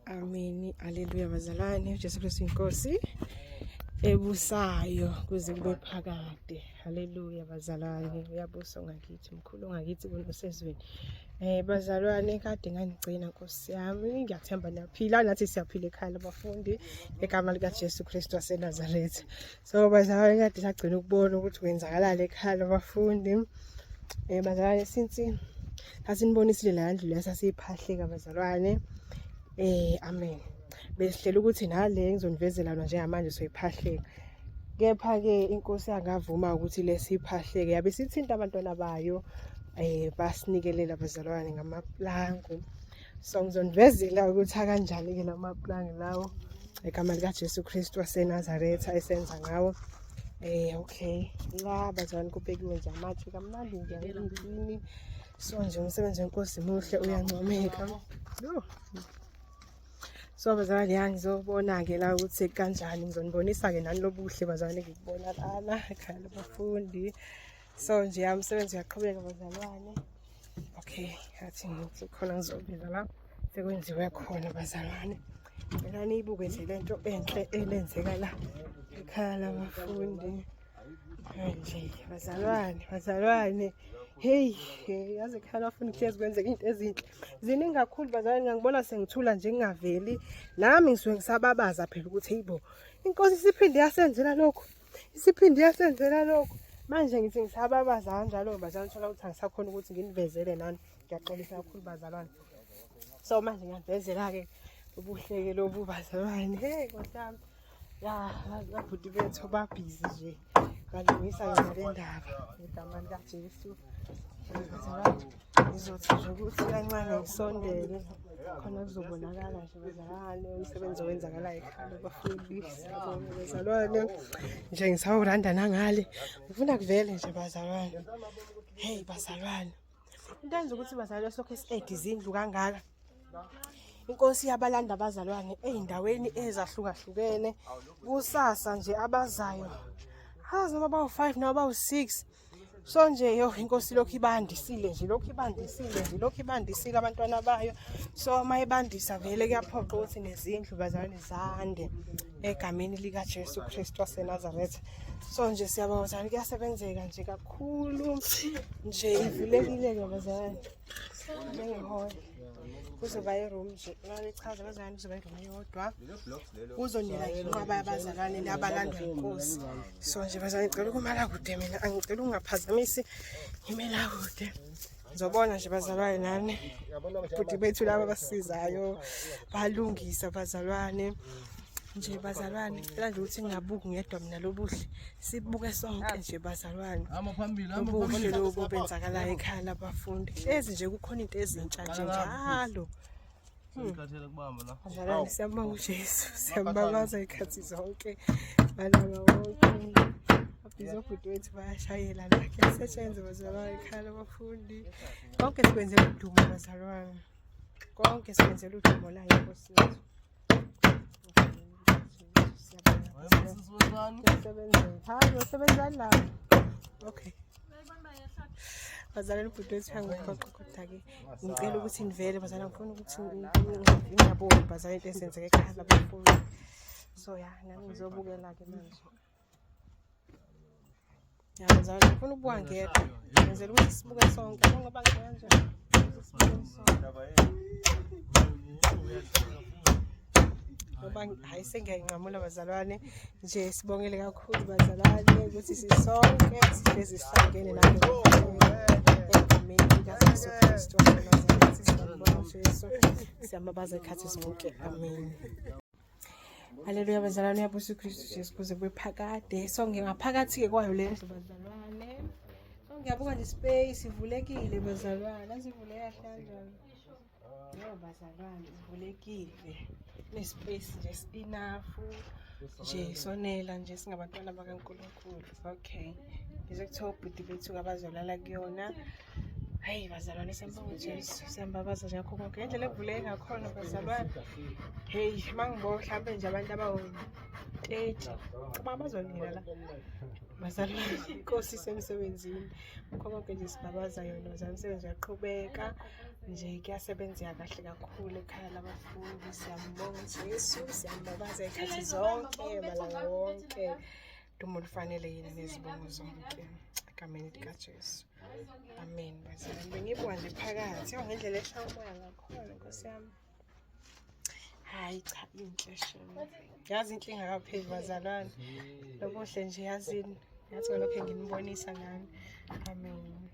Amini, aleluya bazalwane. uJesu Kristu inkosi ebusayo kuze kube phakade. Haleluya bazalwane. Uyabusa ngakithi, mkhulu ngakithi kunosezweni. Bazalwane, kade nganigcina Nkosi yami. Ngiyathemba niyaphila, nathi siyaphila ekhaya abafundi egama lika Jesu Kristu waseNazaretha. So bazalwane, kade sagcina ukubona ukuthi kwenzakalala ekhaya abafundi. Bazalwane, since asinibonisile la ndlu lesasiphahleka bazalwane. Amen. Besihlela ukuthi nale ngizonivezela njengamanje soyiphahleka. Kepha-ke inkosi yangavuma ukuthi lesiphahleke yabe sithinta abantwana bayo basinikelela bazalwane ngamaplangu. So ngizonivezela ukuthi kanjani-ke lamaplangu lawo egama lika Jesu Kristu waseNazaretha esenza ngawo. Okay, la bazalwane kubekiwe nje amatshe kamnandi ngiyangini. So nje umsebenzi wenkosi muhle uyancomeka. So bazalwane ngizobona-ke la ukuthi kanjani, ngizonibonisa-ke nani lobuhle bazalwane ngikubona lana ekhaya labafundi. So nje umsebenzi uyaqhubeka bazalwane. Okay, athi ngikhona ngizobila la sekwenziwe khona bazalwane. Mina niyibuke nje lento enhle elenzeka la ekhaya labafundi. Nje bazalwane. Hey, yazi ekhaya labafundi kuhlezi kwenzeka into ezinhle. Ziningi kakhulu bazalwane, ngangibona sengithula nje ngingaveli. Nami ngisuke ngisababaza phela ukuthi hayibo, inkosi isiphinde yasenzela lokho. Manje ngithi ngisababaza kanjalo bazalwane, thola ukuthi angisakhona ukuthi nginivezele nani. Ngiyaxolisa kakhulu bazalwane. So manje ngiyavezela-ke ubuhleke lobu bazalwane. Hey Nkosi yami. Ya, ababhuti bethu babhizi nje. Balungisa yona le ndaba ngegama lika Jesu. Ngizothi nje ukuthi kancane ngisondele khona kuzobonakala nje bazalwane umsebenzi owenzakalayo ekhaya labafundi. Siyabonga bazalwane. Nje ngisawuranda nangale. Ngifuna kuvele nje bazalwane. Hey bazalwane. Into enza ukuthi bazalwane sokho si-8 izindlu kangaka. Inkosi yabalanda abazalwane ey'ndaweni ezahlukahlukene. Kusasa nje abazayo hazi noma bawu-5 noma bawu-6. So nje inkosi lokhu ibandisile abantwana bayo. So mayibandisa vele kuyaphoqa ukuthi nezindlu bazalwane zande egameni lika Jesu Kristu waseNazaretha. So nje siyabonga bazalwane, kuyasebenzeka nje kakhulu nje ivulekile-ke bazalwane. Ngihoya kuzoba i-room nje nalichaza bazalwane, kuzoba i-room eyodwa kuzonela yini ngoba abazalwane nabalandwa inkosi. So nje bazalwane ngicela ukumala kude, mina angicela ungaphazamisi ngimela kude. Ngizobona nje bazalwane nani futhi bethu laba abasizayo balungisa bazalwane. Nje bazalwane ngicela nje ukuthi ngingabuki ngedwa mina lobuhle, sibuke sonke nje bazalwane. Ubuhle lobu benzakalayo ekhaya labafundi. Hlezi nje kukhona into ezintsha nje njalo. Bazalwane siyambonga uJesu, siyambabaza ikhathi zonke. Balala wonke. Abhizobhuti wethu bayashayela la, kuyasetshenzwa bazalwane ekhaya labafundi. Konke sikwenzela udumo bazalwane. Konke sikwenzela udumo la inkosi yethu. Sebenzani la. Okay. Bazalwane ubhuti wethu uyangiphoqa-ke. Ngicela ukuthi nivele bazalwane, ngifuna ukuthi ngingaboni bazalwane into esenzeka ekhaya labafundi. So ya, nami ngizobukela-ke manje. Ya bazalwane ngifuna ukubuka ngedwa. Ngenzela ukuthi sibuke sonke ngoba ngiyanje. Ngoba hayi sengiyayinqamula bazalwane. Nje sibongele kakhulu bazalwane ukuthi sisonke sihlezi sihlangene nami egameni lika Jesu Kristu waseNazaretha. Siyambonga uJesu, siyambabaza ikhathi zonke. Amen. Haleluya bazalwane, uyabusa uKristu Jesu kuze kube phakade. So ngingaphakathi-ke kwayo le ndlu bazalwane. So ngiyabuka nje space ivulekile bazalwane. Asivuleka kanjani? Yo bazalwane ivulekile. Nespace nje enough nje sonela nje singabantwana bakaNkulunkulu. Okay, ngize kuthiwa ubhuti bethu abazolala kuyona. Hayi bazalwane siyambonga uJesu, siyambabaza nje ngakho konke ngendlela evuleke ngakhona bazalwane. Hey mangibona mhlambe nje abantu abawu-30 uma bazolila la bazalwane, inkosi isemsebenzini. Ngakho konke nje sibabaza yona bazalwane, umsebenzi uyaqhubeka. nje kuyasebenzeka kahle kakhulu ekhaya labafundi. Siyambonga uJesu, siyambabaza izikhathi zonke, malanga wonke. Dumo lufanele yena nezibongo zonke egameni likaJesu. Amen. Bazalwane, bengibuka nje phakathi ngendlela eshaya umoya ngakhona, Nkosi yami. Hayi cha, inhle shame. Yazi inhle ingakapheli bazalwane. Lokuhle nje yazini. Ngathi ngalokho nginibonisa ngani. Amen.